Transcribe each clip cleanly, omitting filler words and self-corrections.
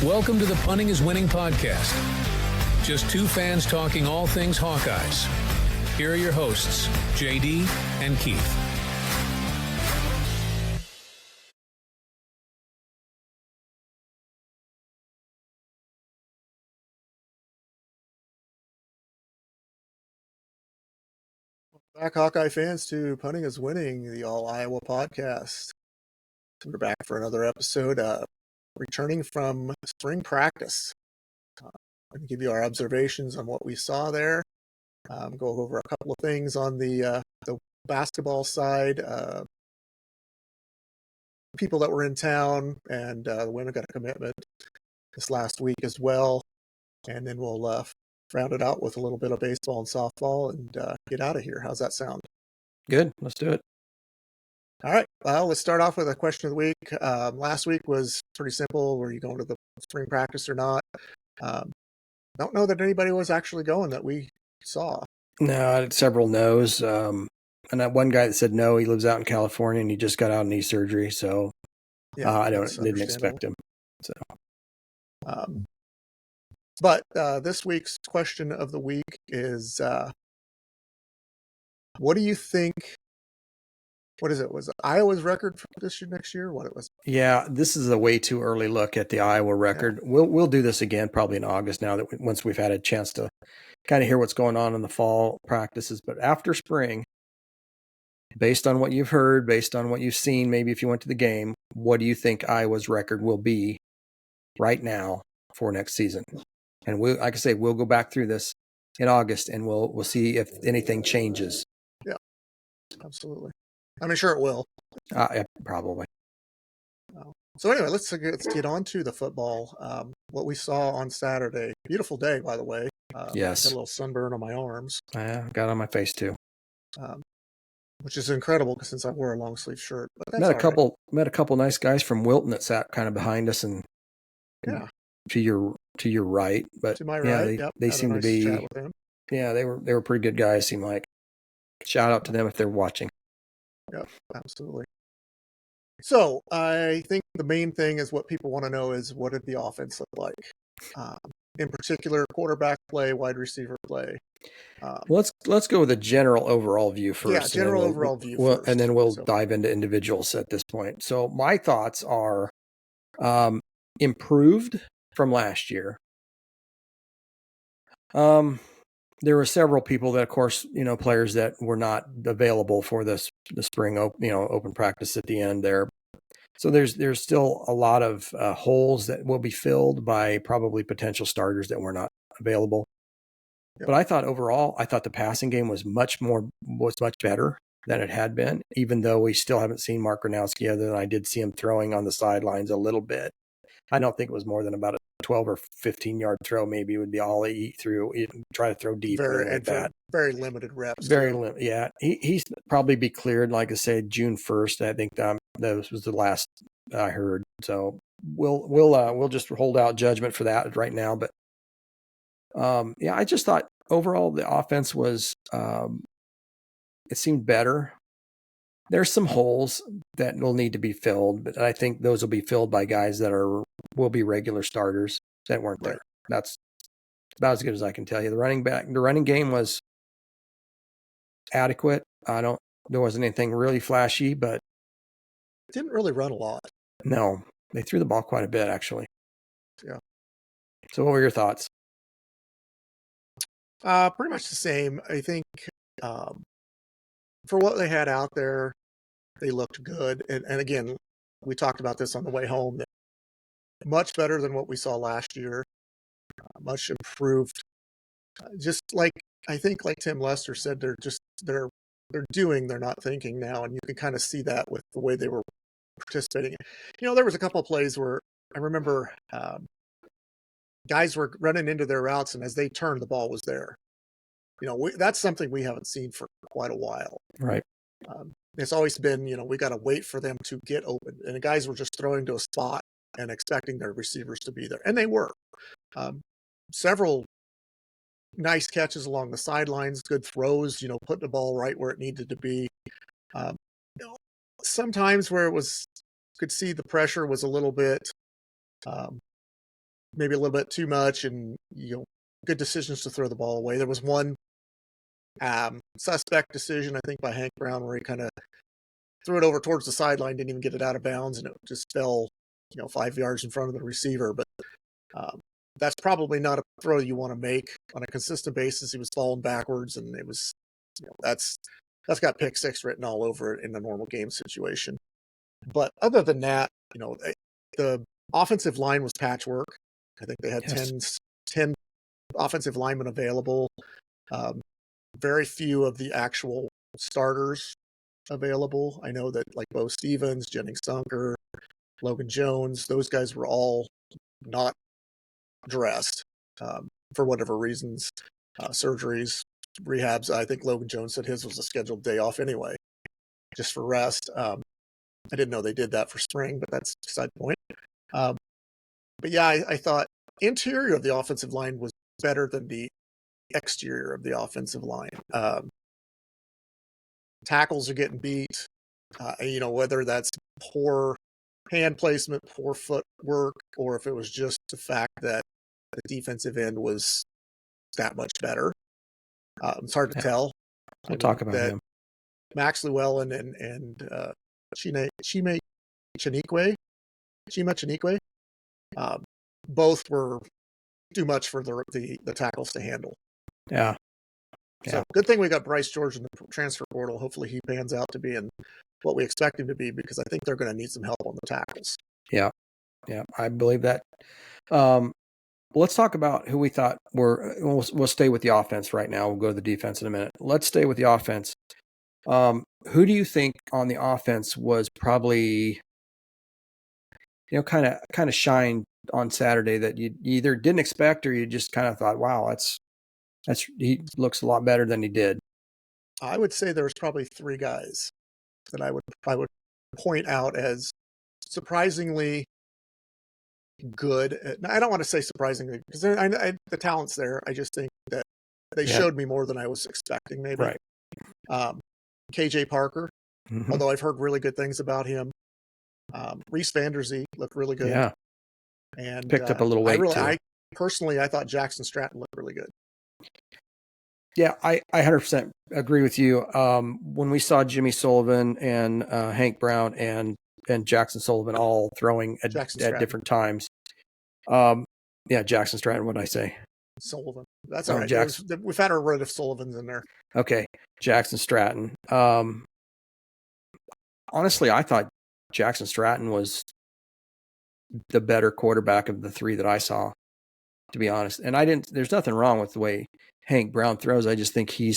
Welcome to the Punting is Winning podcast. Just two fans talking all things Hawkeyes. Here are your hosts, JD and Keith. Back, Hawkeye fans, to Punting is Winning, the All Iowa podcast. We're back for another episode, returning from spring practice. I'm going to give you our observations on what we saw there, go over a couple of things on the basketball side, people that were in town, and the women got a commitment this last week as well. And then we'll round it out with a little bit of baseball and softball and get out of here. How's that sound? Good. Let's do it. All right. Well, let's start off with a question of the week. Last week was pretty simple. Were you going to the spring practice or not? Don't know that anybody was actually going that we saw. No, I had several no's. And that one guy that said no, he lives out in California and he just got out of knee surgery. So Yeah, I didn't expect him. So, but this week's question of the week is, what do you think? What is it? Was it Iowa's record for this year, next year? What it was? Yeah, this is a way too early look at the Iowa record. Yeah. We'll do this again probably in August now that once we've had a chance to kind of hear what's going on in the fall practices. But after spring, based on what you've heard, based on what you've seen, maybe if you went to the game, what do you think Iowa's record will be right now for next season? And like I say, we'll go back through this in August and we'll see if anything changes. Yeah, absolutely. I mean, sure it will. Yeah, probably. So anyway, let's get on to the football. What we saw on Saturday. Beautiful day, by the way. Yes. Got a little sunburn on my arms. Yeah, got on my face too. Which is incredible since I wore a long sleeve shirt. But that's met a couple nice guys from Wilton that sat kind of behind us and to your right. But to my right, they seem to be. Yeah, they were pretty good guys. Seem like. Shout out to them if they're watching. Yeah, absolutely. So I think the main thing is what people want to know is what did the offense look like? In particular, quarterback play, wide receiver play. Let's go with a general overall view first. Yeah, general overall view first. And then we'll dive into individuals at this point. So my thoughts are improved from last year. There were several people that, of course, players that were not available for the spring, open practice at the end there. So there's still a lot of holes that will be filled by probably potential starters that were not available. Yep. But I thought overall, the passing game was much better than it had been, even though we still haven't seen Mark Gronowski other than I did see him throwing on the sidelines a little bit. I don't think it was more than about a 12 or 15 yard throw. Maybe it would be all he threw, try to throw deep like that. Very limited reps. Very limited. Yeah. He's probably be cleared, like I said, June 1st. I think that was the last I heard. So we'll just hold out judgment for that right now. But I just thought overall the offense was, it seemed better. There's some holes that will need to be filled, but I think those will be filled by guys that will be regular starters that weren't there. That's about as good as I can tell you. The running game was adequate. There wasn't anything really flashy, but it didn't really run a lot. No, they threw the ball quite a bit actually. Yeah. So what were your thoughts? Pretty much the same. I think, for what they had out there, they looked good. And again, we talked about this on the way home. Much better than what we saw last year. Much improved. Just like, I think like Tim Lester said, they're doing, they're not thinking now. And you can kind of see that with the way they were participating. There was a couple of plays where I remember guys were running into their routes, and as they turned, the ball was there. That's something we haven't seen for quite a while. Right. It's always been, we got to wait for them to get open. And the guys were just throwing to a spot and expecting their receivers to be there. And they were. Several nice catches along the sidelines, good throws, putting the ball right where it needed to be. Sometimes where could see the pressure was a little bit maybe a little bit too much, and good decisions to throw the ball away. There was one suspect decision, I think, by Hank Brown, where he kind of threw it over towards the sideline, didn't even get it out of bounds, and it just fell 5 yards in front of the receiver. But that's probably not a throw you want to make on a consistent basis. He was falling backwards, and it was that's got pick six written all over it in a normal game situation. But other than that, the offensive line was patchwork. I think they had 10 offensive linemen available. Very few of the actual starters available. I know that like Bo Stevens, Jennings Dunker, Logan Jones, those guys were all not dressed for whatever reasons, surgeries, rehabs. I think Logan Jones said his was a scheduled day off anyway, just for rest. I didn't know they did that for spring, but that's beside the point. But yeah, I thought interior of the offensive line was better than the exterior of the offensive line. Tackles are getting beat, whether that's poor hand placement, poor footwork, or if it was just the fact that the defensive end was that much better. It's hard to tell. We'll talk about him. Max Llewellyn and Chima Chanique, both were too much for the tackles to handle. Yeah. So good thing we got Bryce George in the transfer portal. Hopefully he pans out to be in what we expect him to be, because I think they're going to need some help on the tackles. Yeah, I believe that. Let's talk about who we thought we'll stay with the offense right now. We'll go to the defense in a minute. Let's stay with the offense. Who do you think on the offense was probably, kind of shined on Saturday that you either didn't expect or you just kind of thought, wow, he looks a lot better than he did? I would say there's probably three guys that I would point out as surprisingly good. I don't want to say surprisingly, because the talent's there. I just think that they showed me more than I was expecting, maybe. Right. KJ Parker, although I've heard really good things about him. Reese Vanderzee looked really good. Yeah. And picked up a little weight too. I thought Jackson Stratton looked really good. Yeah, I 100% agree with you. When we saw Jimmy Sullivan and Hank Brown and Jackson Sullivan all throwing at different times. Jackson Stratton, what did I say? Sullivan. That's all right. Jackson. We've had a run of Sullivans in there. Okay, Jackson Stratton. Honestly, I thought Jackson Stratton was the better quarterback of the three that I saw, to be honest. And there's nothing wrong with the way Hank Brown throws. I just think you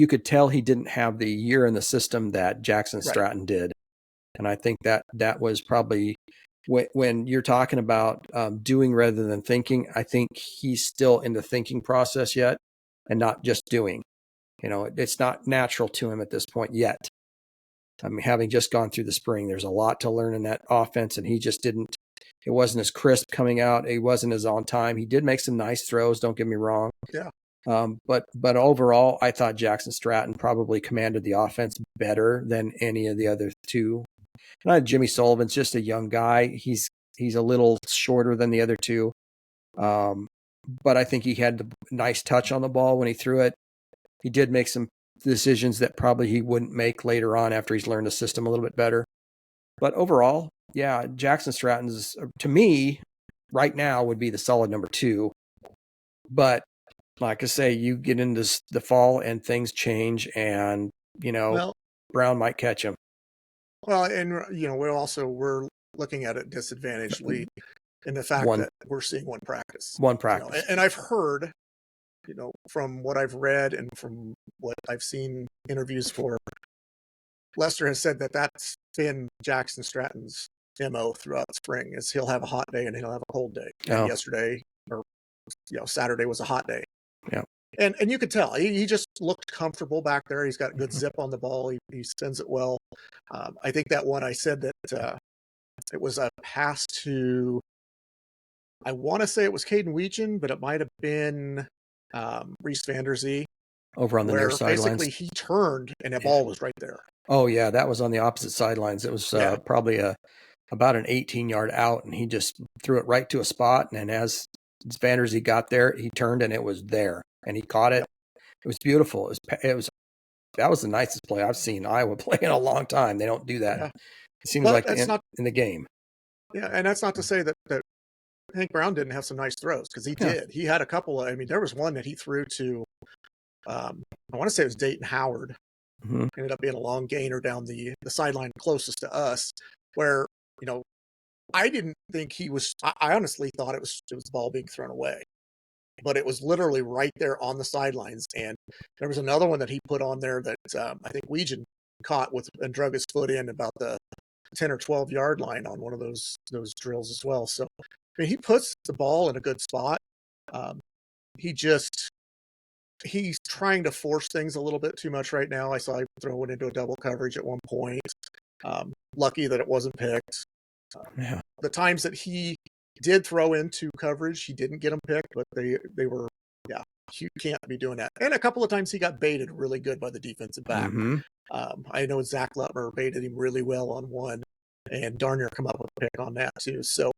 could tell he didn't have the year in the system that Jackson Stratton did. And I think that was probably when you're talking about doing rather than thinking, I think he's still in the thinking process yet and not just doing. It's not natural to him at this point yet. I mean, having just gone through the spring, there's a lot to learn in that offense, and he just didn't. It wasn't as crisp coming out. He wasn't as on time. He did make some nice throws. Don't get me wrong. Yeah. But overall, I thought Jackson Stratton probably commanded the offense better than any of the other two. And Jimmy Sullivan's just a young guy. He's a little shorter than the other two. But I think he had the nice touch on the ball when he threw it. He did make some decisions that probably he wouldn't make later on after he's learned the system a little bit better. But overall, yeah, Jackson Stratton's, to me, right now would be the solid number two. But like I say, you get into the fall and things change, and Brown might catch him. Well, and we're looking at it disadvantagedly in the fact that we're seeing one practice. And I've heard, from what I've read and from what I've seen interviews for, Lester has said that that's been Jackson Stratton's MO throughout spring, is he'll have a hot day and he'll have a cold day. And yesterday, or Saturday, was a hot day. Yeah. And you could tell he just looked comfortable back there. He's got good zip on the ball. He spins it well. I think that one I said that it was a pass to, I want to say it was Caden Weechin, but it might have been Reese Vanderzee. Over on the near sidelines. Basically, he turned and the ball was right there. Oh, yeah, that was on the opposite sidelines. It was probably a about an 18-yard out, and he just threw it right to a spot. And as Vandersee got there, he turned and it was there, and he caught it. It was beautiful. That was the nicest play I've seen Iowa play in a long time. They don't do that. Yeah. It seems But like that's not in the game. Yeah, and that's not to say that Hank Brown didn't have some nice throws, because he did. He had a couple. I mean, there was one that he threw to, I want to say it was Dayton Howard. Mm-hmm. Ended up being a long gainer down the sideline closest to us, where, you know, I didn't think he was. I honestly thought it was the ball being thrown away, but it was literally right there on the sidelines. And there was another one that he put on there that I think Weegan caught and drug his foot in about the 10 or 12 yard line on one of those drills as well. So, I mean, he puts the ball in a good spot. He's trying to force things a little bit too much right now. I saw him throw it into a double coverage at one point. Lucky that it wasn't picked. The times that he did throw into coverage, he didn't get them picked, but they were, you can't be doing that. And a couple of times he got baited really good by the defensive back. Mm-hmm. I know Zach Lutmer baited him really well on one, and darn near come up with a pick on that too. So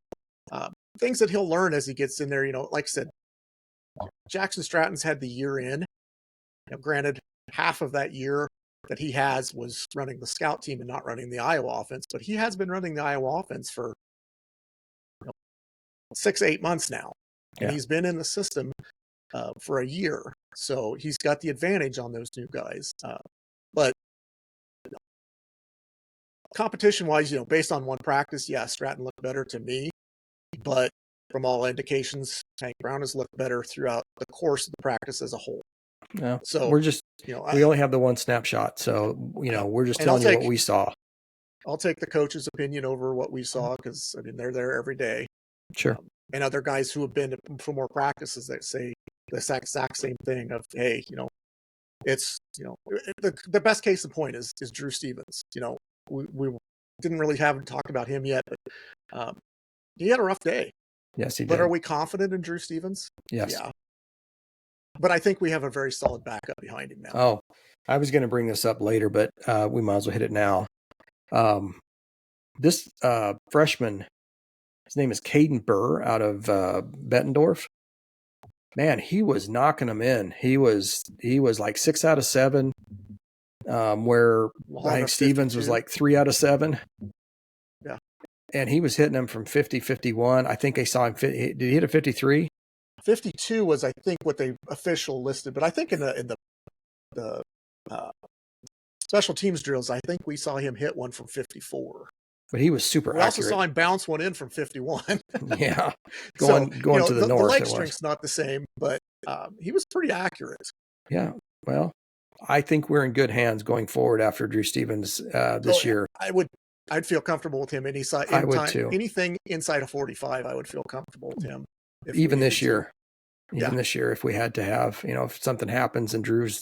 things that he'll learn as he gets in there. You know, like I said, Jackson Stratton's had the year in. You know, granted, half of that year that he has was running the scout team and not running the Iowa offense, but he has been running the Iowa offense for 6-8 months now, and he's been in the system for a year, so he's got the advantage on those new guys. But competition-wise, you know, based on one practice, Stratton looked better to me, but from all indications, Hank Brown has looked better throughout the course of the practice as a whole. Yeah. So we're just, you know, we only have the one snapshot, so you know, we're just telling you what we saw. I'll take the coach's opinion over what we saw, because I mean, they're there every day. Sure. And other guys who have been for more practices that say the exact same thing of, hey, you know, it's, you know, the best case in point is Drew Stevens. You know, we didn't really haven't talked about him yet, but he had a rough day. Yes, he did. But are we confident in Drew Stevens? Yes. Yeah. But I think we have a very solid backup behind him now. Oh, I was going to bring this up later, but we might as well hit it now. This freshman, his name is Caden Burr out of Bettendorf. Man, he was knocking them in. He was like 6 out of 7, where I think Stevens was like 3 out of 7. Yeah. And he was hitting them from 50, 51. I think I saw him. Did he hit a 53? 52 was, I think, what they official listed. But I think in the special teams drills, I think we saw him hit one from 54. But he was super accurate. We also saw him bounce one in from 51. Yeah. Going to the north. The leg strength's not the same, but he was pretty accurate. Yeah. Well, I think we're in good hands going forward after Drew Stevens this year. I'd feel comfortable with him inside. I would too. Anything inside of 45, I would feel comfortable with him. Even this year, if we had to have, you know, if something happens and Drew's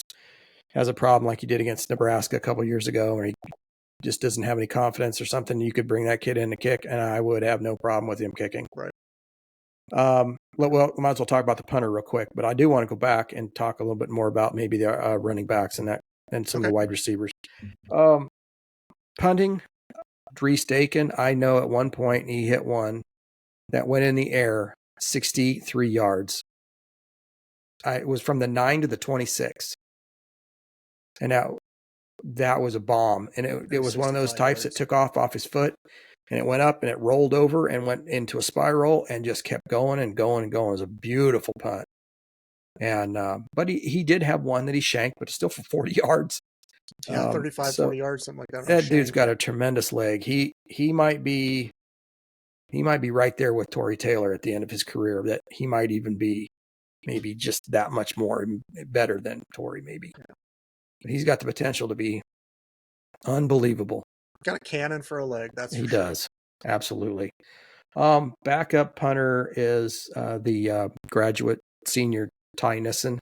has a problem like he did against Nebraska a couple of years ago, or he just doesn't have any confidence or something, you could bring that kid in to kick, and I would have no problem with him kicking. Right. Well, we might as well talk about the punter real quick, but I do want to go back and talk a little bit more about maybe the running backs and some of the wide receivers. Punting, Dries Dakin, I know at one point he hit one that went in the air 63 yards. It was from the 9 to the 26. And that was a bomb. And it was one of those types that took off his foot, and it went up and it rolled over and went into a spiral and just kept going and going and going. It was a beautiful punt. And, but he did have one that he shanked, but still for 40 yards. Yeah, 35, 40 yards, something like that. That dude's got a tremendous leg. He might be right there with Torrey Taylor at the end of his career. That he might even be maybe just that much more better than Torrey, maybe. Yeah. But he's got the potential to be unbelievable. Got a cannon for a leg. He does. Absolutely. Backup punter is the graduate senior Ty Nissen,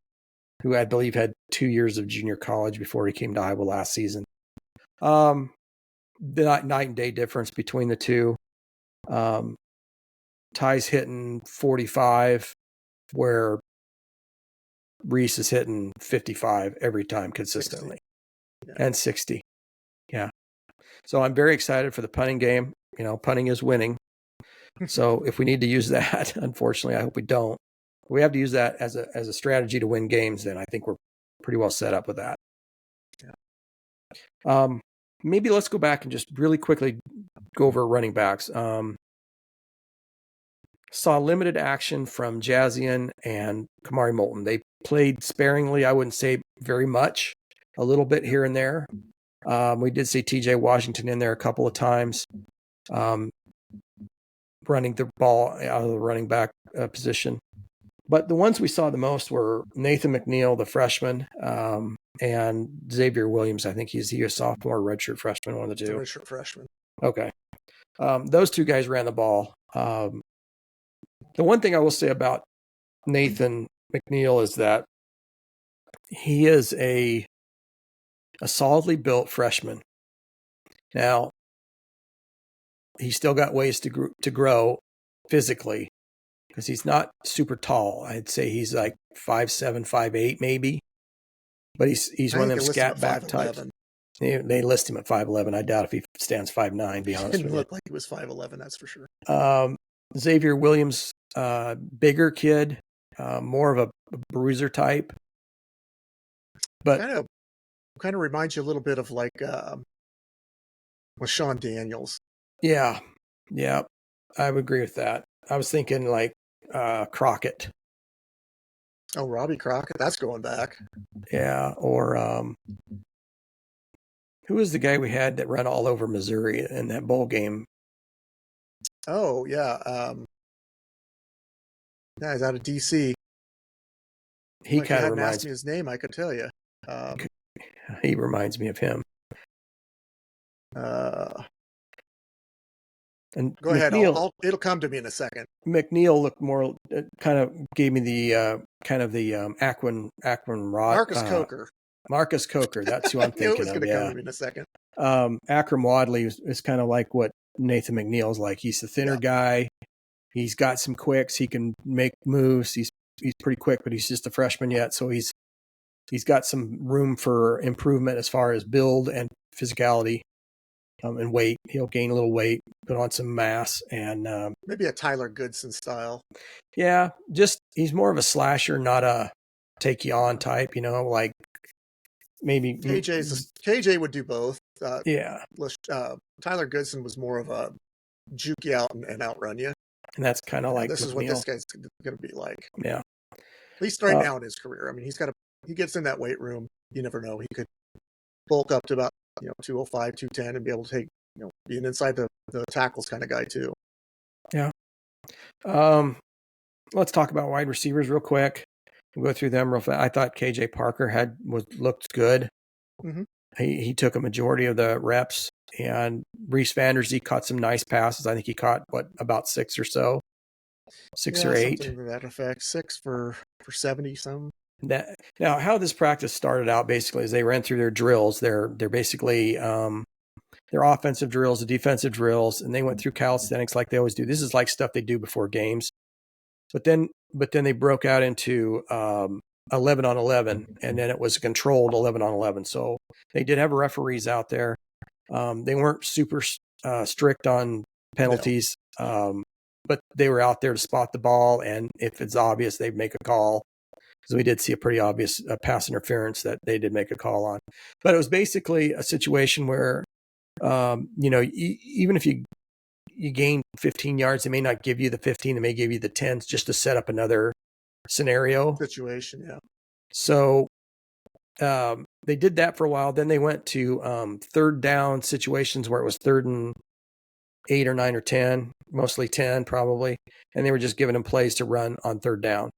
who I believe had 2 years of junior college before he came to Iowa last season. The night and day difference between the two. Ty's hitting 45, where Reese is hitting 55 every time consistently. 60. Yeah. And 60. Yeah. So I'm very excited for the punting game. punting is winning. So if we need to use that, unfortunately, I hope we don't. We have to use that as a strategy to win games. Then I think we're pretty well set up with that. Yeah. Maybe let's go back and just really quickly go over running backs. Saw limited action from Jazian and Kamari Moulton. They played sparingly. I wouldn't say very much, a little bit here and there. We did see TJ Washington in there a couple of times, running the ball out of the running back position. But the ones we saw the most were Nathan McNeil, the freshman, and Xavier Williams. I think he's a sophomore, redshirt freshman, one of the two. Redshirt freshman. Okay. Those two guys ran the ball. The one thing I will say about Nathan McNeil is that he is a solidly built freshman. Now, he's still got ways to grow physically because he's not super tall. I'd say he's like 5'7", 5'8", maybe. But he's one of them scat back types. They list him at 5'11". I doubt if he stands 5'9", be honest with you. Didn't look like he was 5'11", that's for sure. Xavier Williams, bigger kid, more of a bruiser type. But kind of reminds you a little bit of like with Sean Daniels. Yeah, I would agree with that. I was thinking like Crockett. Oh, Robbie Crockett, that's going back. Yeah, or who was the guy we had that ran all over Missouri in that bowl game? Oh, yeah. Yeah, he's out of D.C. He kind of reminds me his name, I could tell you. He reminds me of him. And go ahead. It'll come to me in a second. McNeil looked more, kind of gave me the Aquin Rod. Marcus Coker. Marcus Coker. That's who I'm thinking it was of. Going to come to me in a second. Akram Wadley is kind of like what Nathan McNeil's like. He's the thinner guy. He's got some quicks. He can make moves. He's pretty quick, but he's just a freshman yet. So he's got some room for improvement as far as build and physicality. And weight. He'll gain a little weight, put on some mass, and maybe a Tyler Goodson style. Yeah, just he's more of a slasher, not a take you on type. Like maybe KJ would do both. Yeah, Tyler Goodson was more of a juke you out and outrun you, and that's kind of like this is what this guy's going to be like. Yeah, at least right now in his career. I mean, he gets in that weight room. You never know. He could bulk up to about 205, 210 and be able to take, being inside the tackles kind of guy too. Yeah. Let's talk about wide receivers real quick. We'll go through them real fast. I thought KJ Parker looked good. Mm-hmm. He took a majority of the reps, and Reese Vanderzee caught some nice passes. I think he caught about 6 or so, 6 or 8. Something to that effect. 6 for 70 some. Now, how this practice started out basically is they ran through their drills. They're basically their offensive drills, the defensive drills, and they went through calisthenics like they always do. This is like stuff they do before games. But then they broke out into 11 on 11, and then it was a controlled 11 on 11. So they did have referees out there. They weren't super strict on penalties, but they were out there to spot the ball, and if it's obvious, they'd make a call. Because we did see a pretty obvious pass interference that they did make a call on. But it was basically a situation where, even if you gain 15 yards, they may not give you the 15, they may give you the 10s just to set up another scenario. Situation, yeah. So they did that for a while. Then they went to third down situations where it was 3rd and 8 or 9 or 10, mostly 10 probably. And they were just giving them plays to run on 3rd down.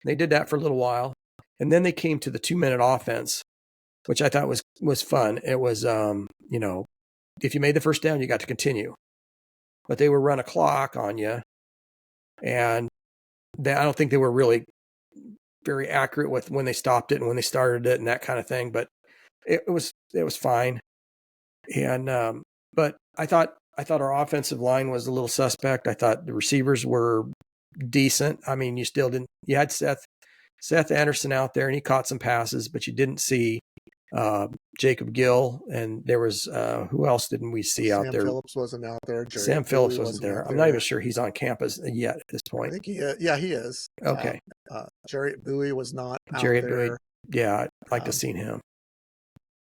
They did that for a little while, and then they came to the 2-minute offense, which I thought was fun. It was, if you made the first down, you got to continue, but they would run a clock on you, and I don't think they were really very accurate with when they stopped it and when they started it and that kind of thing. But it was fine, and but I thought our offensive line was a little suspect. I thought the receivers were decent. I mean, you had Seth Anderson out there and he caught some passes, but you didn't see Jacob Gill, and there was who else didn't we see out Sam there? Phillips wasn't out there. Sam Phillips wasn't there. I'm not even sure he's on campus yet at this I point. think he is. Okay. Jarrett Bowie was not out Jerry there. Bowie, yeah, I'd like to seen him.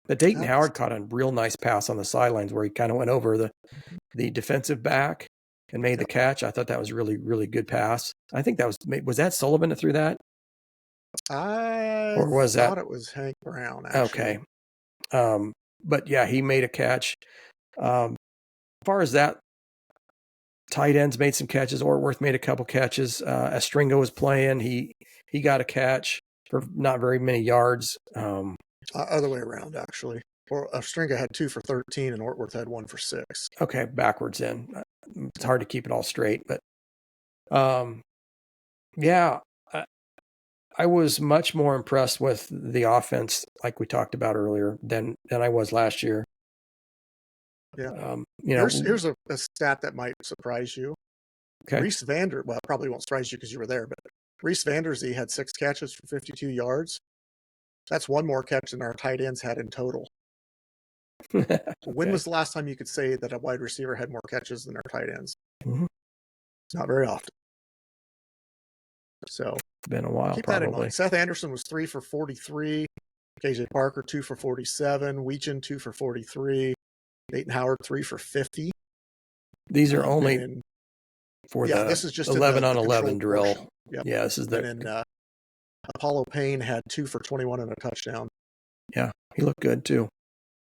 But Dayton Howard caught a real nice pass on the sidelines where he kind of went over the defensive back and made the catch. I thought that was really, really good pass. I think that was that Sullivan that threw that? I thought it was Hank Brown, actually. Okay. But yeah, he made a catch. As far as that, tight ends made some catches. Ortworth made a couple catches. Estringo was playing. He got a catch for not very many yards. Other way around, actually. Estringo had 2 for 13 and Ortworth had 1 for 6. Okay, backwards in. It's hard to keep it all straight, but yeah, I was much more impressed with the offense, like we talked about earlier, than I was last year. Yeah. Here's a stat that might surprise you. Okay. Reese Vander, well, it probably won't surprise you because you were there, but Reese Vanderzee had 6 catches for 52 yards. That's 1 more catch than our tight ends had in total. Okay. When was the last time you could say that a wide receiver had more catches than our tight ends? Mm-hmm. It's not very often. So been a while. Keep probably. that in mind. Seth Anderson was 3 for 43. KJ Parker 2 for 47. Weechin 2 for 43. Dayton Howard 3 for 50. These are only for this is just 11 on 11 drill. Yep. Yeah, this is the. And then Apollo Payne had 2 for 21 and a touchdown. Yeah, he looked good too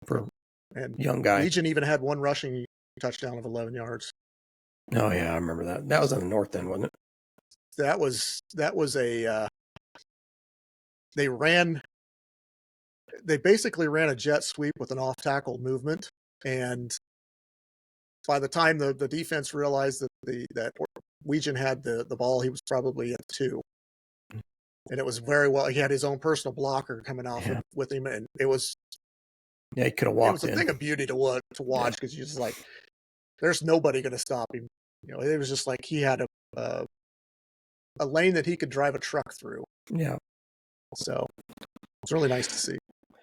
for young guy. Legion even had 1 rushing touchdown of 11 yards. Oh yeah, I remember that. That was on the north end, wasn't it? That was a. They basically ran a jet sweep with an off tackle movement, and by the time the defense realized that Weegan had the ball, he was probably at 2. And it was very well. He had his own personal blocker coming off with him, and it was. Yeah, he could have walked. It was a thing of beauty to watch because you're just like, there's nobody going to stop him. It was just like he had a lane that he could drive a truck through. Yeah. So it's really nice to see.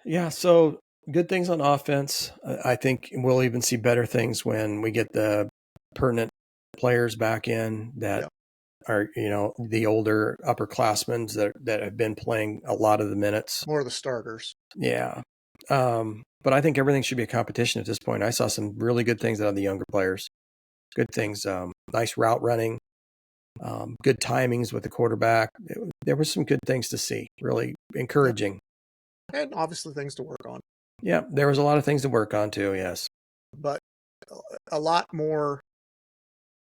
Yeah. So good things on offense. I think we'll even see better things when we get the permanent players back in that are, the older upperclassmen that have been playing a lot of the minutes. More of the starters. Yeah. But I think everything should be a competition at this point. I saw some really good things out of the younger players. Good things. Nice route running. Good timings with the quarterback. There was some good things to see. Really encouraging. And obviously things to work on. Yeah, there was a lot of things to work on too, yes. But a lot more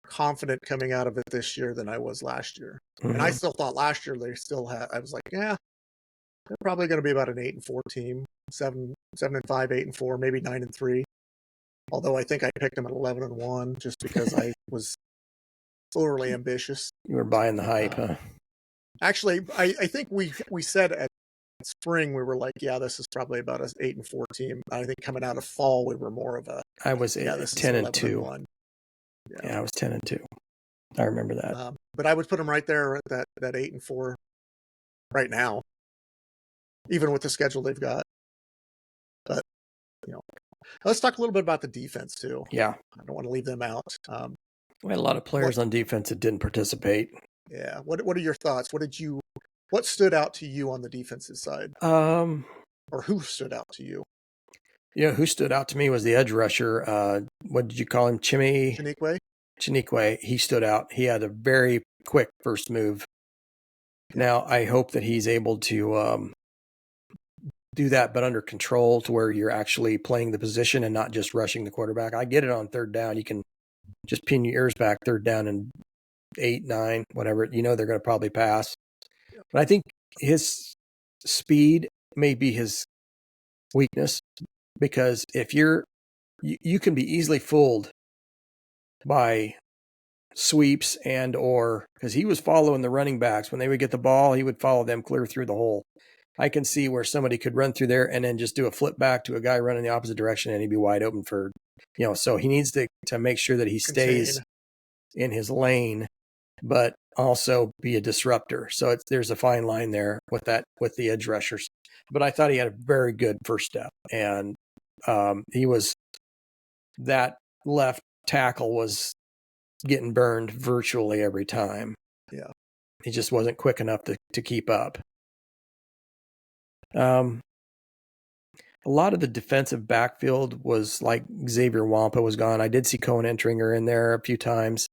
confident coming out of it this year than I was last year. Mm-hmm. And I still thought last year they still had, I was like, they're probably going to be about an 8-4 team. 7-5, 8-4, maybe 9-3. Although I think I picked them at 11-1 just because I was overly ambitious. You were buying the hype, huh? Actually, I think we said at spring we were like, this is probably about an 8-4 team. I think coming out of fall we were more of a. I was 10-2. Yeah, I was 10-2. I remember that. But I would put them right there at that 8-4 right now, even with the schedule they've got. But let's talk a little bit about the defense too. Yeah, I don't want to leave them out. We had a lot of players on defense that didn't participate. Yeah. What are your thoughts? What stood out to you on the defensive side? Or who stood out to you? Yeah, who stood out to me was the edge rusher. What did you call him? Chinikwe. He stood out. He had a very quick first move. Now, I hope that he's able to do that, but under control to where you're actually playing the position and not just rushing the quarterback. I get it on third down. You can just pin your ears back third down and 8, 9, whatever. They're going to probably pass. But I think his speed may be his weakness because if you can be easily fooled by sweeps or because he was following the running backs. When they would get the ball, he would follow them clear through the hole. I can see where somebody could run through there and then just do a flip back to a guy running the opposite direction and he'd be wide open for, so he needs to make sure that he stays in his lane, but also be a disruptor. So there's a fine line there with the edge rushers. but I thought he had a very good first step, and he was that left tackle was getting burned virtually every time. Yeah. He just wasn't quick enough to keep up. A lot of the defensive backfield was like Xavier Wampa was gone. I did see Cohen Entringer in there a few times.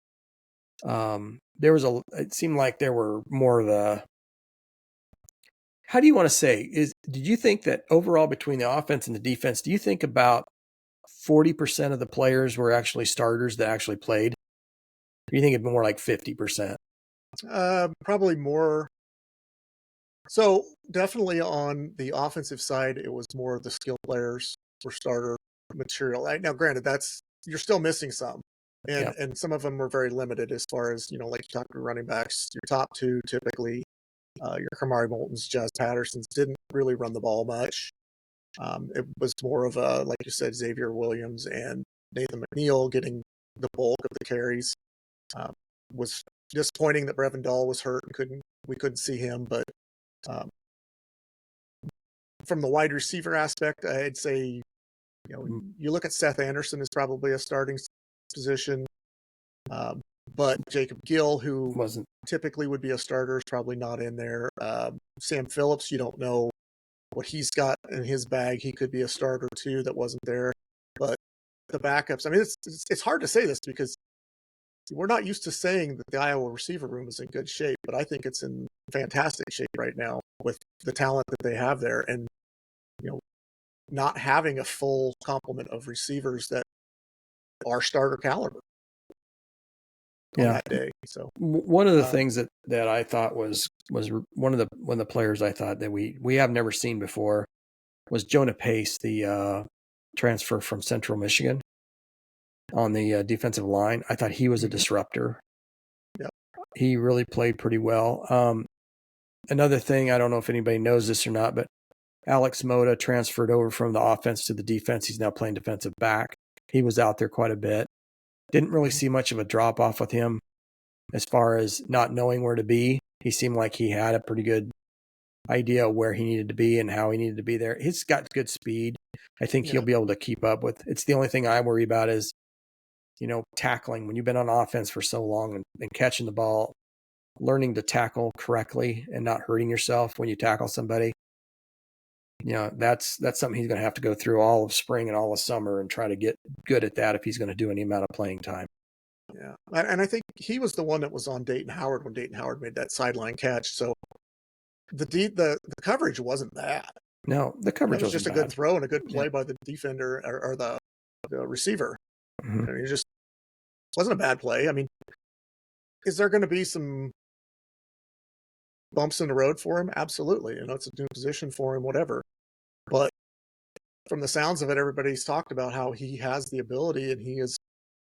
It seemed like there were more of a, how do you want to say, did you think that overall between the offense and the defense, do you think about 40% of the players were actually starters that actually played? Or do you think it'd be more like 50%? Probably more. So definitely on the offensive side, it was more of the skill players for starter material. Now, granted, you're still missing some, Yeah. and some of them were very limited as far as like you talked to running backs. Your top two typically, your Kamari Moultons, Jazz Pattersons didn't really run the ball much. It was more of a, like you said, Xavier Williams and Nathan McNeil getting the bulk of the carries. Was disappointing that Brevin Dahl was hurt and we couldn't see him, but from the wide receiver aspect, I'd say, you look at Seth Anderson as probably a starting position, but Jacob Gill, who Wasn't. typically would be a starter, is probably not in there. Sam Phillips, you don't know what he's got in his bag. He could be a starter too that wasn't there. But the backups, I mean, it's hard to say this because we're not used to saying that the Iowa receiver room is in good shape, but I think it's in fantastic shape right now with the talent that they have there, and not having a full complement of receivers that are starter caliber on that day. So one of the things that I thought was one of the players I thought that we have never seen before was Jonah Pace, the transfer from Central Michigan on the defensive line. I thought he was a disruptor. Yep. He really played pretty well. Another thing, I don't know if anybody knows this or not, but Alex Moda transferred over from the offense to the defense. He's now playing defensive back. He was out there quite a bit. Didn't really see much of a drop off with him as far as not knowing where to be. He seemed like he had a pretty good idea of where he needed to be and how he needed to be there. He's got good speed. I think he'll be able to keep up with. It's the only thing I worry about is, tackling. When you've been on offense for so long and catching the ball, learning to tackle correctly and not hurting yourself when you tackle somebody. That's something he's going to have to go through all of spring and all of summer and try to get good at that if he's going to do any amount of playing time. Yeah. And I think he was the one that was on Dayton Howard when Dayton Howard made that sideline catch. So the coverage wasn't bad. No, the coverage was wasn't just a good throw and a good play by the defender or the receiver. Mm-hmm. I mean, it just wasn't a bad play. I mean, is there going to be some bumps in the road for him? Absolutely. It's a new position for him, whatever. But from the sounds of it, everybody's talked about how he has the ability and he is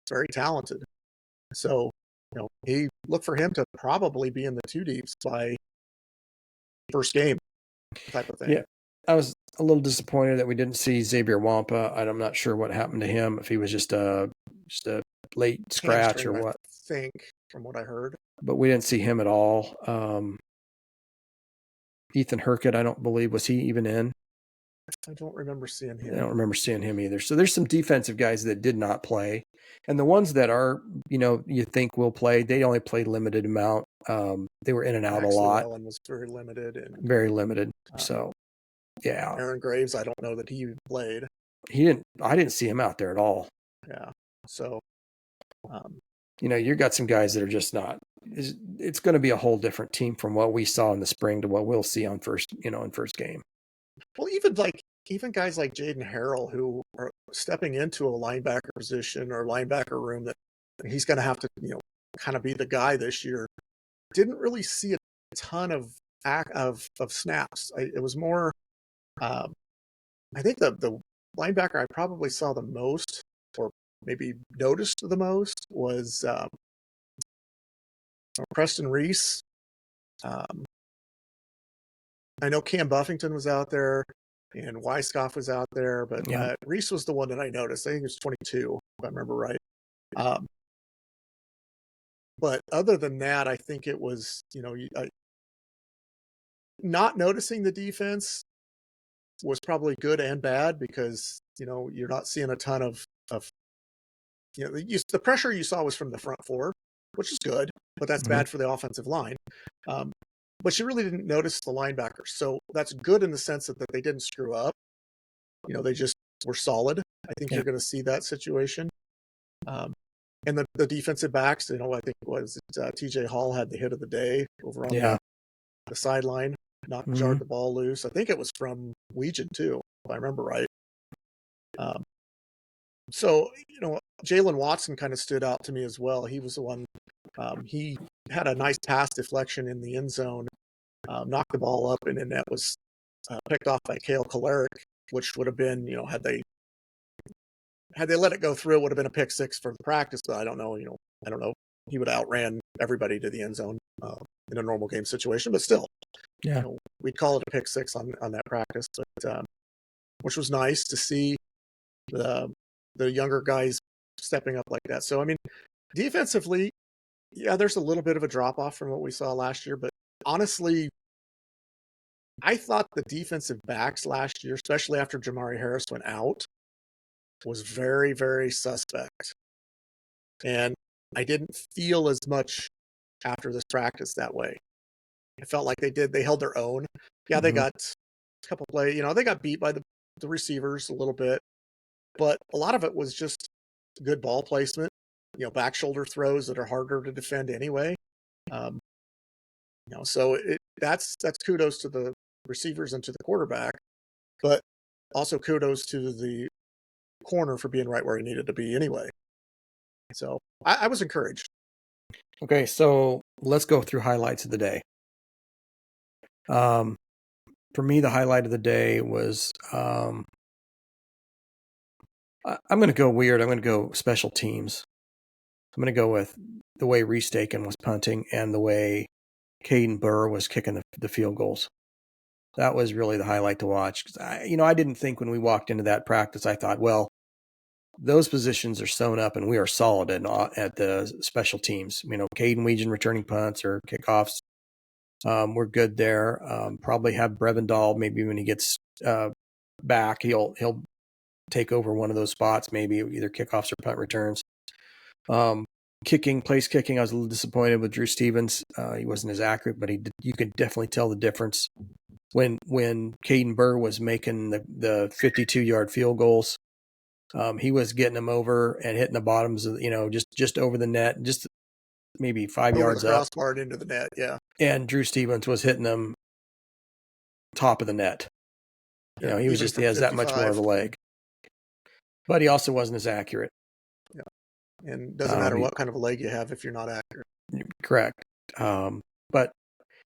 very talented. So, he look for him to probably be in the two deeps by first game type of thing. Yeah. I was a little disappointed that we didn't see Xavier Wampa. I'm not sure what happened to him, if he was just a late scratch or what. I think, from what I heard. But we didn't see him at all. Ethan Herkett, I don't believe, was he even in? I don't remember seeing him. I don't remember seeing him either. So there's some defensive guys that did not play. And the ones that are, you think will play, they only played limited amount. They were in and out Max a lot. Llewellyn was very limited. Very limited. So, yeah. Aaron Graves, I don't know that he played. I didn't see him out there at all. Yeah. So, you got some guys that are just not. It's going to be a whole different team from what we saw in the spring to what we'll see in first game. Well, even guys like Jaden Harrell, who are stepping into a linebacker position or linebacker room, that he's going to have to, kind of be the guy this year, didn't really see a ton of snaps. It was more, I think the linebacker I probably saw the most, or maybe noticed the most, was Preston Reese. I know Cam Buffington was out there and Weisskopf was out there, but Reese was the one that I noticed. I think he was 22, if I remember right. But other than that, I think it was, not noticing the defense. was probably good and bad because, you're not seeing a ton of the pressure you saw was from the front four, which is good, but that's bad for the offensive line. But you really didn't notice the linebackers. So that's good in the sense that they didn't screw up. They just were solid. I think you're going to see that situation. And the defensive backs, I think TJ Hall had the hit of the day over on the sideline, jarred the ball loose. I think it was from Weegan too, if I remember right. So, Jalen Watson kind of stood out to me as well. He was the one, he had a nice pass deflection in the end zone, knocked the ball up, and then that was picked off by Cale Kalarick, which would have been, had they let it go through, it would have been a pick six for the practice, but I don't know. He would have outran everybody to the end zone in a normal game situation, but still, we'd call it a pick six on that practice, but which was nice to see the younger guys stepping up like that. So, defensively, there's a little bit of a drop off from what we saw last year, but honestly, I thought the defensive backs last year, especially after Jamari Harris went out, was very, very suspect. And I didn't feel as much after this practice that way. I felt like they held their own. Yeah, they got a couple plays, they got beat by the receivers a little bit, but a lot of it was just good ball placement, back shoulder throws that are harder to defend anyway. So that's kudos to the receivers and to the quarterback, but also kudos to the corner for being right where he needed to be anyway. So I was encouraged. Okay, so let's go through highlights of the day. For me, the highlight of the day was I'm going to go weird. I'm going to go special teams. I'm going to go with the way Reese Dakin was punting and the way Caden Burr was kicking the field goals. That was really the highlight to watch. Because I didn't think when we walked into that practice, I thought, well, those positions are sewn up and we are solid at the special teams. Caden Weegan returning punts or kickoffs. We're good there. Probably have Brevendal. Maybe when he gets back, he'll take over one of those spots. Maybe either kickoffs or punt returns. Place kicking. I was a little disappointed with Drew Stevens. He wasn't as accurate, but you could definitely tell the difference when Caden Burr was making the 52-yard field goals. He was getting them over and hitting the bottoms of, just over the net, just maybe 5 yards the up. crossbar and into the net, yeah. And Drew Stevens was hitting them top of the net. He has that much more of a leg. But he also wasn't as accurate. Yeah. And it doesn't matter what kind of a leg you have if you're not accurate. Correct. But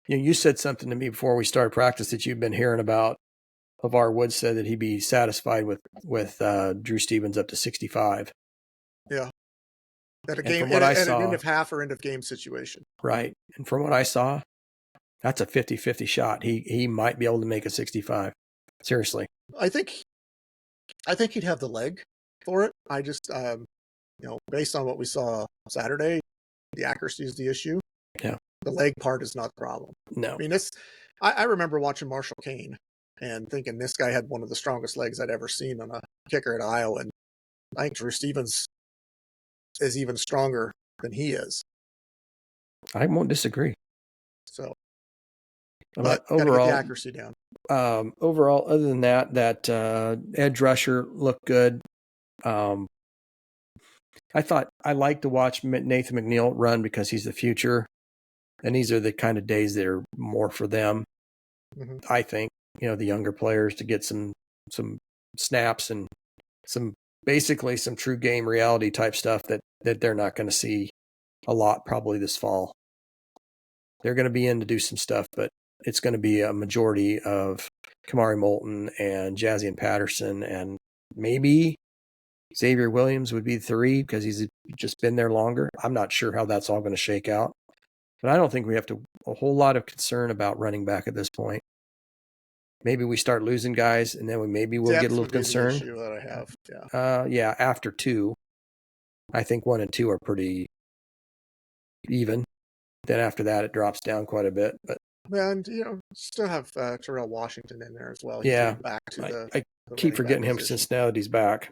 you said something to me before we started practice that you've been hearing about. LeVar Woods said that he'd be satisfied with Drew Stevens up to 65. Yeah. At an end of half or end of game situation. Right. And from what I saw, that's a 50-50 shot. He might be able to make a 65. Seriously. I think he'd have the leg for it. I just, based on what we saw Saturday, the accuracy is the issue. Yeah. The leg part is not the problem. No. I remember watching Marshall Kane and thinking this guy had one of the strongest legs I'd ever seen on a kicker at Iowa. And I think Drew Stevens is even stronger than he is. I won't disagree. So, but overall, get the accuracy down. Overall, other than that edge rusher looked good. I like to watch Nathan McNeil run because he's the future, and these are the kind of days that are more for them. Mm-hmm. I think the younger players to get some snaps and basically some true game reality type stuff that they're not going to see a lot probably this fall. They're going to be in to do some stuff, but it's going to be a majority of Kamari Moulton and Jazzy and Patterson, and maybe Xavier Williams would be 3 because he's just been there longer. I'm not sure how that's all going to shake out, but I don't think we have a whole lot of concern about running back at this point. Maybe we start losing guys, and then we'll get a little concerned. Issue that I have, yeah. After 2, I think 1 and 2 are pretty even. Then after that, it drops down quite a bit. But And still have Terrell Washington in there as well. He's Yeah, getting back to I the keep running back forgetting him position. since now that he's back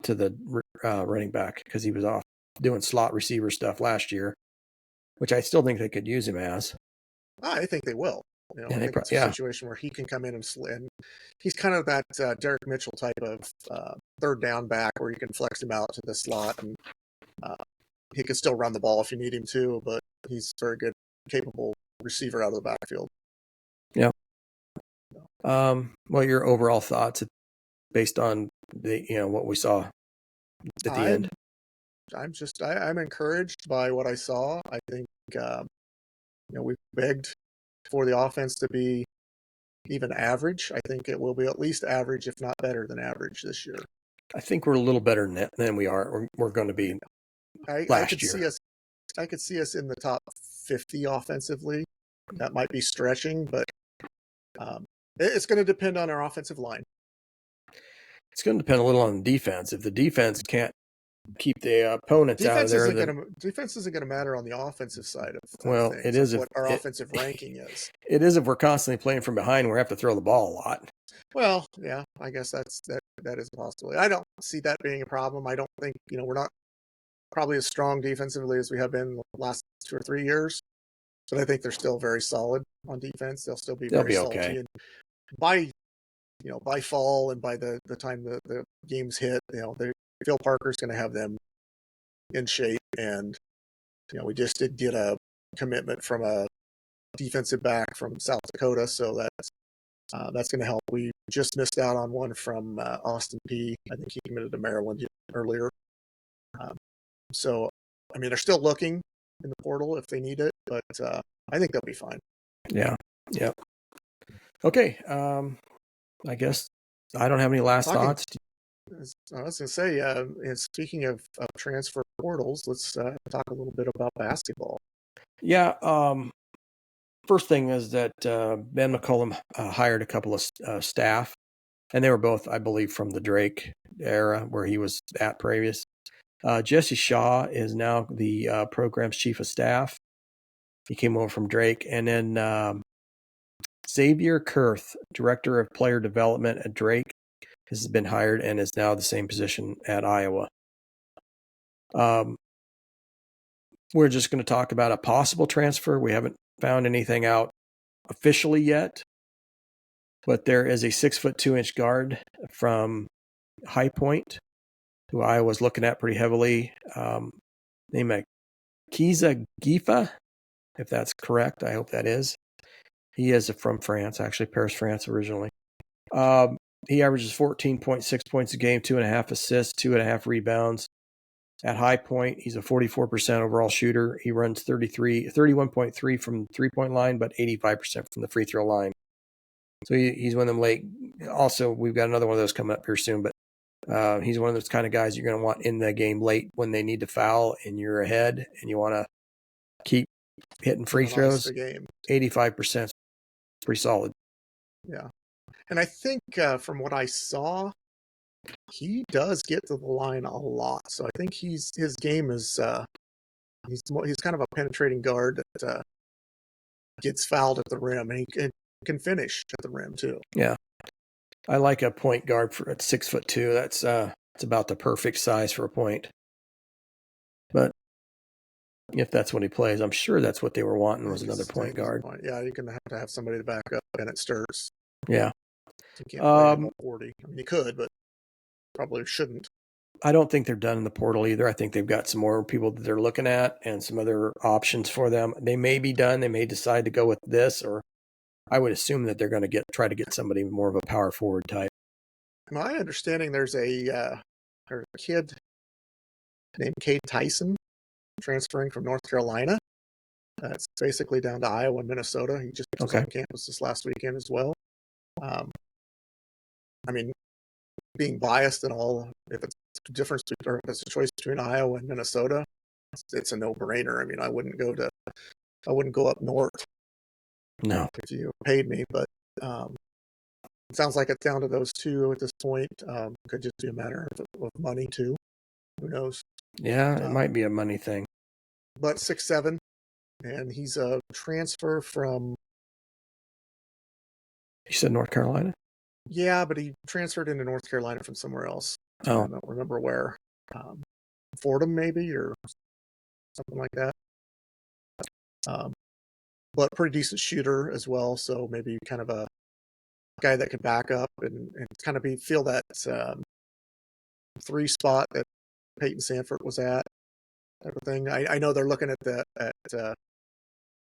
to the running back because he was off doing slot receiver stuff last year, which I still think they could use him as. I think they will. I think it's a Yeah, situation where he can come in and he's kind of that Derek Mitchell type of third down back where you can flex him out to the slot, and he can still run the ball if you need him to, but he's very good, capable receiver out of the backfield. yeah. What are your overall thoughts based on the what we saw at the end? I'm encouraged by what I saw. I think we begged for the offense to be even average. I think it will be at least average, if not better than average this year. I think we're a little better than we are. We're going to be I last could year. I could see us in the top 50 offensively. That might be stretching, but it's going to depend on our offensive line. It's going to depend a little on the defense. If the defense can't keep the opponents out of there, then defense isn't going to matter on the offensive side of well, things. it is what our offensive ranking is. It is if we're constantly playing from behind, and we have to throw the ball a lot. Well, yeah, I guess that is a possibility. I don't see that being a problem. I don't think we're not probably as strong defensively as we have been the last 2 or 3 years, but I think they're still very solid on defense. They'll still be very salty, okay. And by fall and by the time the games hit, Phil Parker's going to have them in shape, and we just did get a commitment from a defensive back from South Dakota, so that's going to help. We just missed out on one from Austin P. I think he committed to Maryland earlier. So, I mean, they're still looking in the portal if they need it, but I think they'll be fine. Yeah. Okay. I guess I don't have any last thoughts. I was going to say, and speaking of transfer portals, let's talk a little bit about basketball. Yeah. First thing is that Ben McCullum hired a couple of staff, and they were both, I believe, from the Drake era where he was at previous. Jesse Shaw is now the program's chief of staff. He came over from Drake. And then Xavier Kurth, director of player development at Drake, has been hired and is now the same position at Iowa. We're just going to talk about a possible transfer. We haven't found anything out officially yet, but there is a 6'2" guard from High Point who I was looking at pretty heavily, named Kiza Gifa, if that's correct. I hope that is. He is from France, actually Paris, France originally. He averages 14.6 points a game, 2.5 assists, 2.5 rebounds. At High Point, he's a 44% overall shooter. He runs 31.3 from the three-point line, but 85% from the free throw line. So he's one of them late. Also, we've got another one of those coming up here soon, but he's one of those kind of guys you're going to want in the game late when they need to foul and you're ahead and you want to keep hitting free throws. The game. 85% is pretty solid. Yeah. And I think from what I saw, he does get to the line a lot. So I think his game is he's kind of a penetrating guard that gets fouled at the rim, and he can finish at the rim too. Yeah. I like a point guard at 6'2". That's it's about the perfect size for a point. But if that's what he plays, I'm sure that's what they were wanting was another point guard. Yeah, you're gonna have to have somebody to back up Bennett Sturz. Yeah. You can't play him at 40. I mean, you could, but probably shouldn't. I don't think they're done in the portal either. I think they've got some more people that they're looking at and some other options for them. They may be done. They may decide to go with this, or I would assume that they're going to try to get somebody more of a power forward type. My understanding, there's a kid named Cade Tyson transferring from North Carolina. It's basically down to Iowa and Minnesota. He just was on campus this last weekend as well. I mean, being biased and all, if it's a difference or if it's a choice between Iowa and Minnesota, it's a no-brainer. I mean, I wouldn't go up north. No, if you paid me, but it sounds like it's down to those two at this point. Could just be a matter of money too. Who knows? Yeah, it might be a money thing. But 6'7", and he's a transfer from You said North Carolina? Yeah, but he transferred into North Carolina from somewhere else. I Oh, don't remember where. Um, Fordham, maybe, or something like that. But pretty decent shooter as well. So maybe kind of a guy that could back up and kind of feel that 3 spot that Peyton Sanford was at, type of thing. I know they're looking at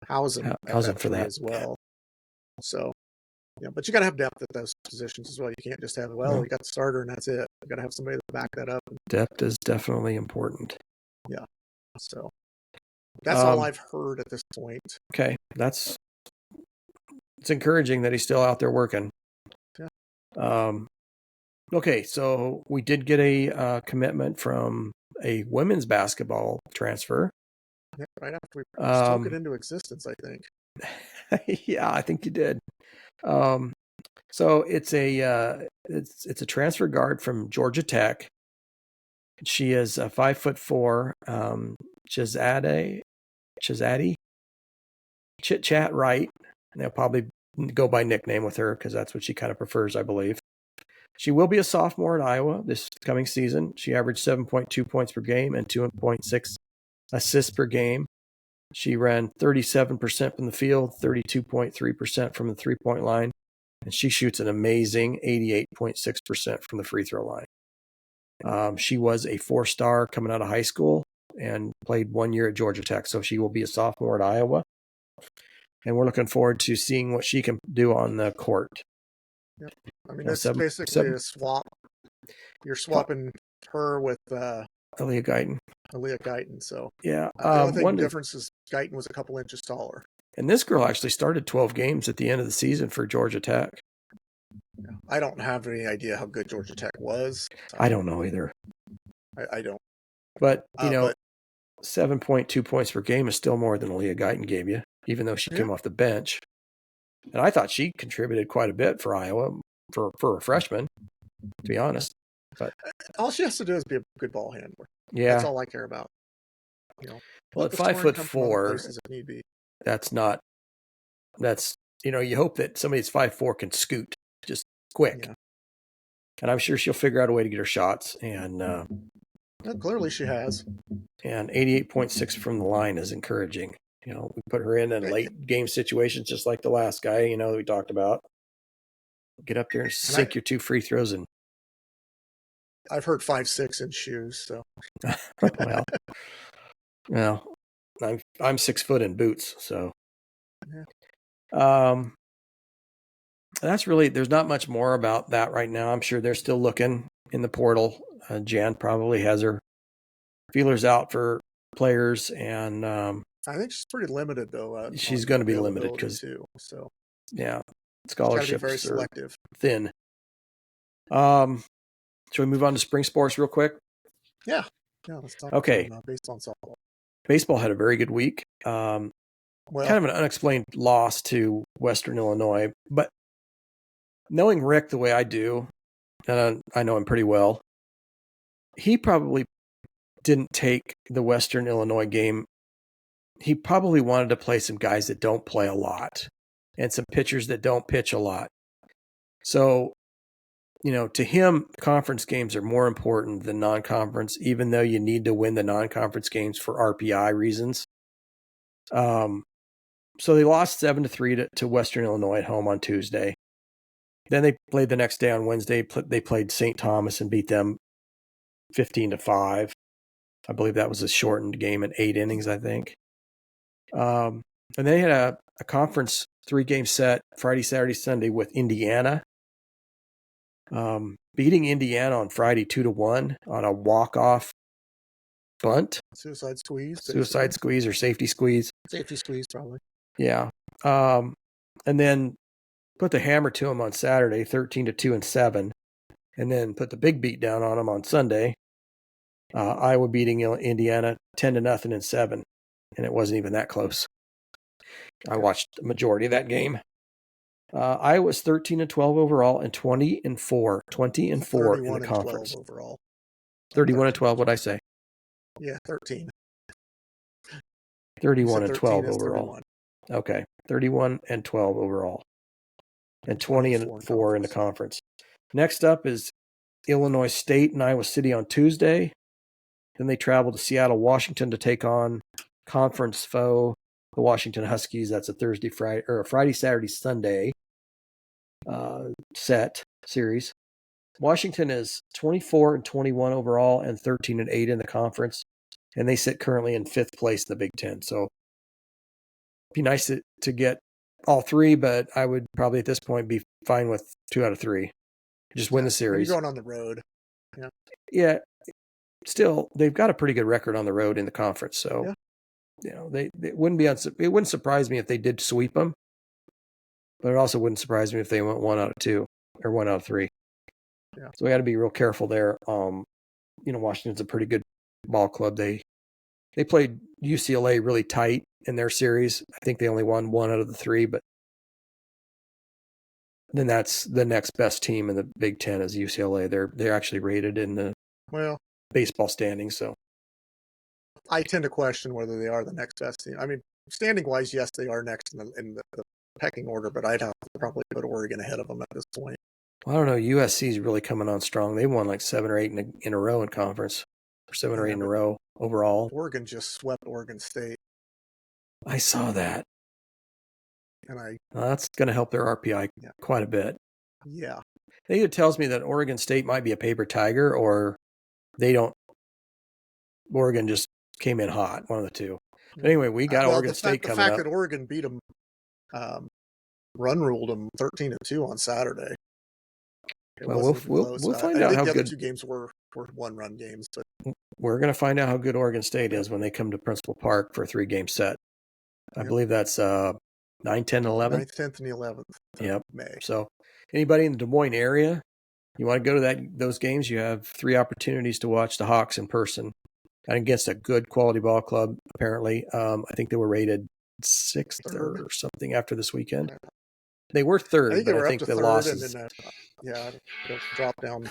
Hausen at how's that it for 3 that? as well. So yeah, but you got to have depth at those positions as well. You can't just have, well, Well, you got the starter and that's it. You got to have somebody to back that up. depth is definitely important. Yeah. So that's all Um, I've heard at this point. Okay, it's encouraging that he's still out there working. Yeah. Okay, so we did get a commitment from a women's basketball transfer. Yeah, right after we spoke it into existence, I think. Yeah, I think you did. So it's a transfer guard from Georgia Tech. She is a 5'4", Chizadi, Chit Chat Wright. And they'll probably go by nickname with her because that's what she kind of prefers, I believe. She will be a sophomore at Iowa this coming season. She averaged 7.2 points per game and 2.6 assists per game. She ran 37% from the field, 32.3% from the three-point line, and she shoots an amazing 88.6% from the free throw line. She was a 4-star coming out of high school and played 1 year at Georgia Tech, so she will be a sophomore at Iowa. And we're looking forward to seeing what she can do on the court. Yep. I mean, it's basically a swap. You're swapping her with Aaliyah Guyton. So yeah. the only thing difference is Guyton was a couple inches taller. And this girl actually started 12 games at the end of the season for Georgia Tech. Yeah. I don't have any idea how good Georgia Tech was. I don't know either. I don't. But, 7.2 points per game is still more than Aaliyah Guyton gave you, even though she came off the bench. And I thought she contributed quite a bit for Iowa for a freshman, to be honest. But all she has to do is be a good ball handler. Yeah. That's all I care about. Well, at 5'4", if need be. You hope that somebody that's 5'4" can scoot just quick. Yeah. And I'm sure she'll figure out a way to get her shots. And well, clearly she has. And 88.6 from the line is encouraging. We put her in late game situations, just like the last guy, that we talked about. Get up there and sink your 2 free throws. And I've heard 5'6" in shoes. So, well, I'm 6 foot in boots. So, yeah. That's really, there's not much more about that right now. I'm sure they're still looking in the portal. Jan probably has her feelers out for players, and I think she's pretty limited though. She's going to be limited because scholarships very selective, thin. Should we move on to spring sports real quick? Yeah. Let's talk. Okay. Baseball and softball. Baseball had a very good week. Kind of an unexplained loss to Western Illinois, but knowing Rick the way I do, and I know him pretty well, he probably didn't take the Western Illinois game. He probably wanted to play some guys that don't play a lot and some pitchers that don't pitch a lot. So, to him, conference games are more important than non-conference, even though you need to win the non-conference games for RPI reasons. So they lost 7-3 to Western Illinois at home on Tuesday. Then they played the next day on Wednesday. They played St. Thomas and beat them 15-5. I believe that was a shortened game at 8 innings, I think. And they had a conference 3-game set Friday, Saturday, Sunday with Indiana. Beating Indiana on Friday 2-1 on a walk-off bunt. Suicide squeeze or safety squeeze. Safety squeeze, probably. Yeah. And then put the hammer to them on Saturday, 13-2-7. And then put the big beat down on them on Sunday. Iowa beating Indiana 10-0 and 7. And it wasn't even that close. I watched the majority of that game. Iowa's 13-12 overall and 20-4. 20-4 in the conference. Overall. 31-12, what'd I say? Yeah, 13. 31-12 overall. 31. Okay, 31-12 overall. and 20-4 in the conference. Next up is Illinois State and Iowa City on Tuesday. Then they travel to Seattle, Washington to take on conference foe, the Washington Huskies. That's a Friday, Saturday, Sunday set series. Washington is 24-21 overall and 13-8 in the conference, and they sit currently in 5th place in the Big Ten. So it'd be nice to get all 3, but I would probably at this point be fine with 2 out of 3. Just win the series. You're going on the road. Yeah. Still, they've got a pretty good record on the road in the conference. So, they it wouldn't surprise me if they did sweep them, but it also wouldn't surprise me if they went 1 out of 2 or 1 out of 3. Yeah. So we got to be real careful there. Washington's a pretty good ball club. They played UCLA really tight in their series. I think they only won 1 out of the 3, but then that's the next best team in the Big Ten is UCLA. They're actually rated in the baseball standings. So I tend to question whether they are the next best team. I mean, standing wise, yes, they are next in the pecking order, but I'd have to probably put Oregon ahead of them at this point. Well, I don't know. USC is really coming on strong. They won like 7 or 8 in a row in conference, or 7 or 8 in a row overall. Oregon just swept Oregon State. I saw that. And that's going to help their RPI quite a bit. Yeah. I think it tells me that Oregon State might be a paper tiger, or Oregon just came in hot, one of the two. But anyway, we got Oregon State coming up. The fact that Oregon beat them, run ruled them 13-2 on Saturday. We'll find out how good. The other 2 games were 1-run games, but we're going to find out how good Oregon State is when they come to Principal Park for a 3-game set. I believe that's 9, 10, 11. 9th, 10th, and 11th. Yep. May. So anybody in the Des Moines area, you want to go to those games, you have 3 opportunities to watch the Hawks in person. And against a good quality ball club, apparently. I think they were rated 6th or something after this weekend. They were 3rd, but I think the losses. They'll drop down.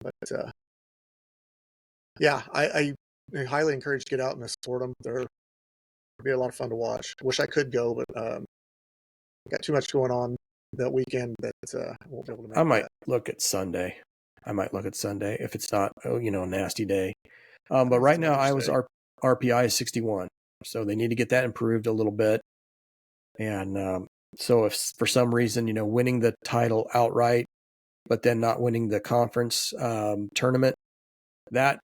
But I highly encourage to get out and support them. They'll be a lot of fun to watch. Wish I could go, but got too much going on that weekend that I won't be able to make. I might look at Sunday if it's not a nasty day. But right now Iowa's RPI is 61, so they need to get that improved a little bit. And so if for some reason winning the title outright, but then not winning the conference tournament, that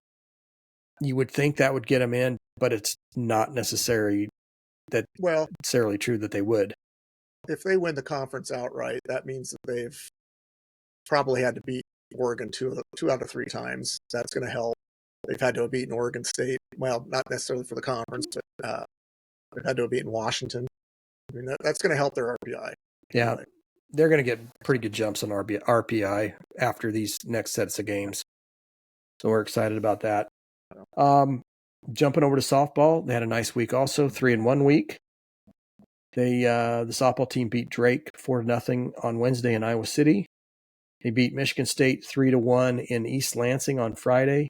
you would think that would get them in, but it's not necessarily true that they would. If they win the conference outright, that means that they've probably had to beat Oregon 2 out of 3 times. That's going to help. They've had to have beaten Oregon State. Well, not necessarily for the conference, but they've had to have beaten Washington. I mean, that's going to help their RPI. Yeah, they're going to get pretty good jumps on RPI after these next sets of games. So we're excited about that. Jumping over to softball, they had a nice week also, 3-1 week. The softball team beat Drake 4-0 on Wednesday in Iowa City. They beat Michigan State 3-1 in East Lansing on Friday.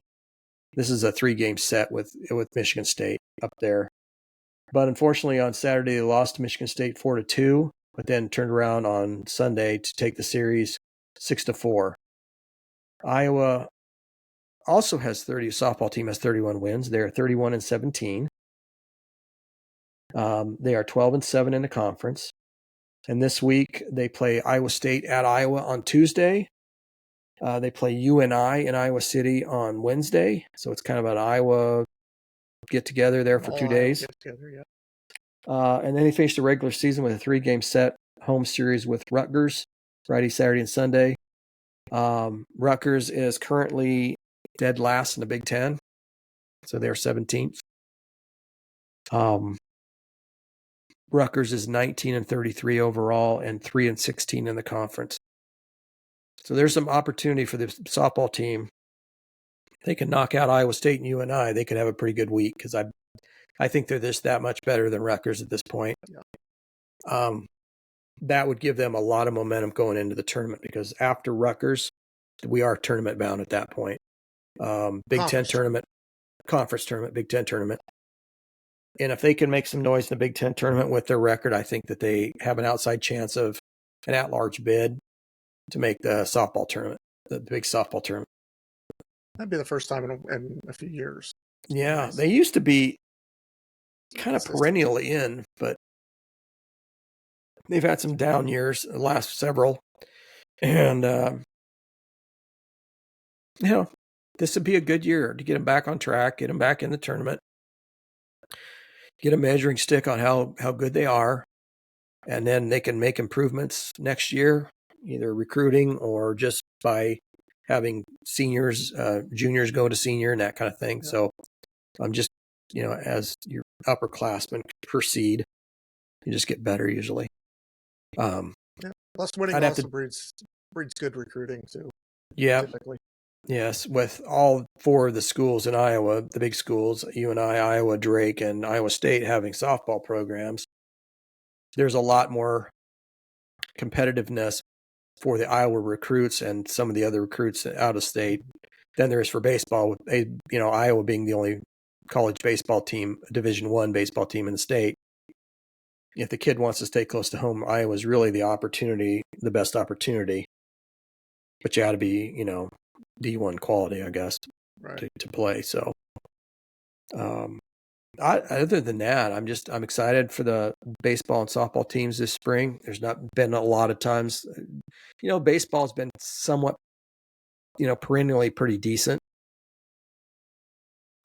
This is a 3-game set with Michigan State up there. But unfortunately on Saturday they lost to Michigan State 4-2, but then turned around on Sunday to take the series 6-4. Iowa also has softball team has 31 wins. They're 31-17. They are 12-7 in the conference. And this week they play Iowa State at Iowa on Tuesday. They play UNI in Iowa City on Wednesday. So it's kind of an Iowa get together there for 2 days. And then they finish the regular season with a 3-game set home series with Rutgers, Friday, Saturday, and Sunday. Rutgers is currently dead last in the Big Ten. So they're 17th. Rutgers is 19-33 overall and 3-16 in the conference. So there's some opportunity for the softball team. If they can knock out Iowa State and UNI, they could have a pretty good week because I think they're just that much better than Rutgers at this point. Yeah. That would give them a lot of momentum going into the tournament because after Rutgers, we are tournament bound at that point. Big Ten tournament, conference tournament, Big Ten tournament. And if they can make some noise in the Big Ten tournament with their record, I think that they have an outside chance of an at-large bid to make the softball tournament, the big softball tournament. That'd be the first time in a few years. Yeah, Nice. they used to be kind of Consistent. perennially in, but they've had some down years, the last several. And, this would be a good year to get them back on track, get them back in the tournament, get a measuring stick on how good they are. And then they can make improvements next year, either recruiting or just by having seniors, juniors go to senior and that kind of thing. Yeah. So I'm just, as your upperclassmen proceed, you just get better usually. Plus winning also breeds good recruiting too. Yeah. Typically. Yes. With all 4 of the schools in Iowa, the big schools, UNI, Iowa, Drake, and Iowa State having softball programs, there's a lot more competitiveness for the Iowa recruits and some of the other recruits out of state than there is for baseball. With Iowa being the only college baseball team, Division I baseball team in the state. If the kid wants to stay close to home, Iowa is really the best opportunity. But you got to be, D1 quality, I guess, right, to play. So, other than that, I'm excited for the baseball and softball teams this spring. There's not been a lot of times, baseball's been somewhat, perennially pretty decent,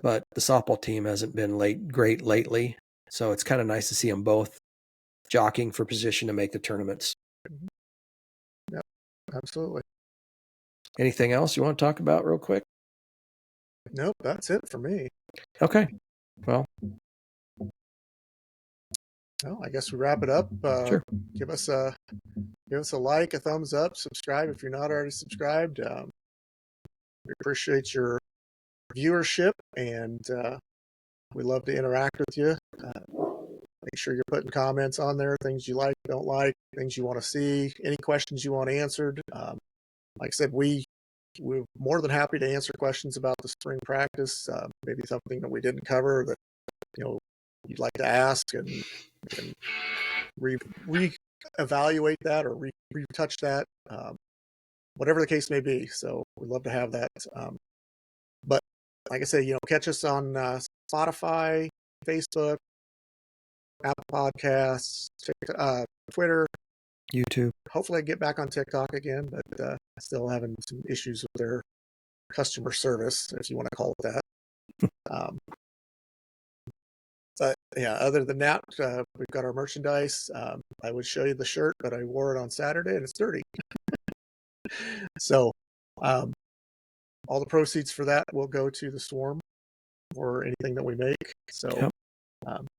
but the softball team hasn't been great lately. So it's kind of nice to see them both jockeying for position to make the tournaments. Yep, absolutely. Anything else you want to talk about real quick? Nope, that's it for me. Okay. Well, I guess we wrap it up. Sure. Give us a like, a thumbs up, subscribe if you're not already subscribed. We appreciate your viewership, and we love to interact with you. Make sure you're putting comments on there, things you like, don't like, things you want to see, any questions you want answered. Like I said, we're more than happy to answer questions about the spring practice, maybe something that we didn't cover that you'd like to ask, and re-evaluate that or retouch that, whatever the case may be. So we'd love to have that. But like I said, catch us on Spotify, Facebook, Apple Podcasts, Twitter, YouTube. Hopefully I get back on TikTok again, but still having some issues with their customer service, if you want to call it that. But yeah, other than that, we've got our merchandise. I would show you the shirt, but I wore it on Saturday and it's dirty. So all the proceeds for that will go to the Swarm or anything that we make. So Yep.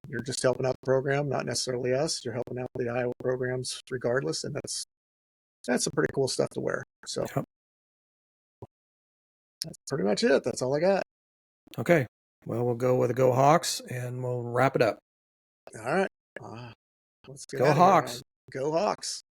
You're just helping out the program, not necessarily us. You're helping out the Iowa programs regardless, and that's some pretty cool stuff to wear. So Yep. That's pretty much it. That's all I got. Okay. Well, we'll go with the Go Hawks, and we'll wrap it up. All right. Let's get Go out of here. Hawks. Go Hawks.